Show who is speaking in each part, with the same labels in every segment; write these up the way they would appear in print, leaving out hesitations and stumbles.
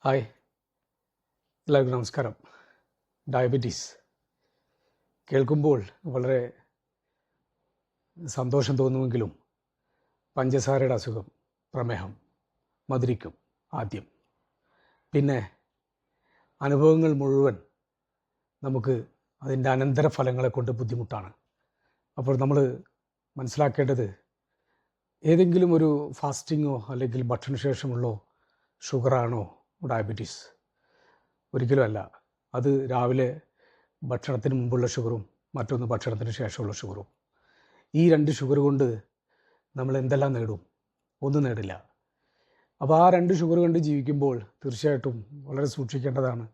Speaker 1: Hi, എല്ലാവർക്കും നമസ്കാരം. Diabetes കേൾക്കുമ്പോൾ വളരെ സന്തോഷം തോന്നുമെങ്കിലും പഞ്ചസാരയുടെ അസുഖം, പ്രമേഹം, മധുരിക്കും ആദ്യം. പിന്നെ അനുഭവങ്ങൾ മുഴുവൻ നമുക്ക് അതിൻ്റെ അനന്തരഫലങ്ങളെ കൊണ്ട് ബുദ്ധിമുട്ടാണ്. അപ്പോൾ നമ്മൾ മനസ്സിലാക്കേണ്ടത് ഏതെങ്കിലും ഒരു ഫാസ്റ്റിങ്ങോ അല്ലെങ്കിൽ ഭക്ഷണശേഷമുള്ളോ ഷുഗറാണോ ഡയബറ്റീസ്? ഒരിക്കലും അല്ല. അത് രാവിലെ ഭക്ഷണത്തിന് മുമ്പുള്ള ഷുഗറും മറ്റൊന്ന് ഭക്ഷണത്തിന് ശേഷമുള്ള ഷുഗറും. ഈ രണ്ട് ഷുഗർ കൊണ്ട് നമ്മൾ എന്തെല്ലാം നേടും? ഒന്നും നേടില്ല. അപ്പോൾ ആ രണ്ട് ഷുഗർ കണ്ട് ജീവിക്കുമ്പോൾ തീർച്ചയായിട്ടും വളരെ സൂക്ഷിക്കേണ്ടതാണ്.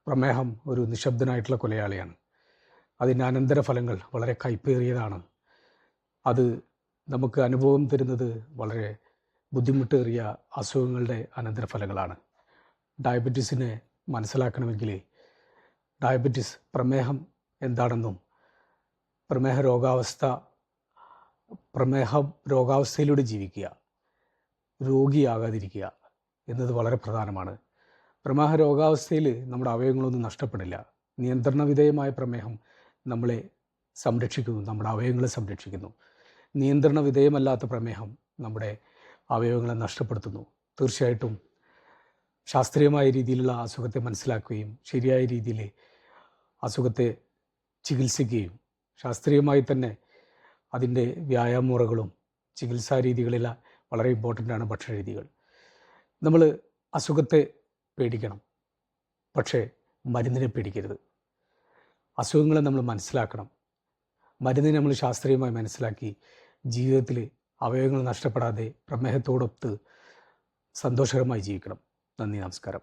Speaker 1: പ്രമേഹം ഒരു നിശബ്ദനായിട്ടുള്ള കൊലയാളിയാണ്. അതിൻ്റെ അനന്തരഫലങ്ങൾ വളരെ കയ്പേറിയതാണ്. അത് നമുക്ക് അനുഭവം തരുന്നത് വളരെ ബുദ്ധിമുട്ടേറിയ അസുഖങ്ങളുടെ അനന്തരഫലങ്ങളാണ്. ഡയബറ്റീസിനെ മനസ്സിലാക്കണമെങ്കിൽ ഡയബറ്റീസ്, പ്രമേഹം എന്താണെന്നും പ്രമേഹ രോഗാവസ്ഥയിലൂടെ ജീവിക്കുക, രോഗിയാകാതിരിക്കുക എന്നത് വളരെ പ്രധാനമാണ്. പ്രമേഹ രോഗാവസ്ഥയിൽ നമ്മുടെ അവയവങ്ങളൊന്നും നഷ്ടപ്പെടില്ല. നിയന്ത്രണ വിധേയമായ പ്രമേഹം നമ്മളെ സംരക്ഷിക്കുന്നു, നമ്മുടെ അവയവങ്ങളെ സംരക്ഷിക്കുന്നു. നിയന്ത്രണ വിധേയമല്ലാത്ത പ്രമേഹം നമ്മുടെ അവയവങ്ങളെ നഷ്ടപ്പെടുത്തുന്നു. തീർച്ചയായിട്ടും ശാസ്ത്രീയമായ രീതിയിലുള്ള അസുഖത്തെ മനസ്സിലാക്കുകയും ശരിയായ രീതിയിൽ അസുഖത്തെ ചികിത്സിക്കുകയും ശാസ്ത്രീയമായി തന്നെ അതിൻ്റെ വ്യായാമമുറകളും ചികിത്സാ രീതികളെല്ലാം വളരെ ഇമ്പോർട്ടൻ്റാണ്. ഭക്ഷണ രീതികൾ. നമ്മൾ അസുഖത്തെ പേടിക്കണം, പക്ഷേ മരുന്നിനെ പേടിക്കരുത്. അസുഖങ്ങളെ നമ്മൾ മനസ്സിലാക്കണം, മരുന്നിനെ നമ്മൾ ശാസ്ത്രീയമായി മനസ്സിലാക്കി ജീവിതത്തിൽ അവയവങ്ങൾ നഷ്ടപ്പെടാതെ പ്രമേഹത്തോടൊത്ത് സന്തോഷകരമായി ജീവിക്കണം. നന്ദി, നമസ്കാരം.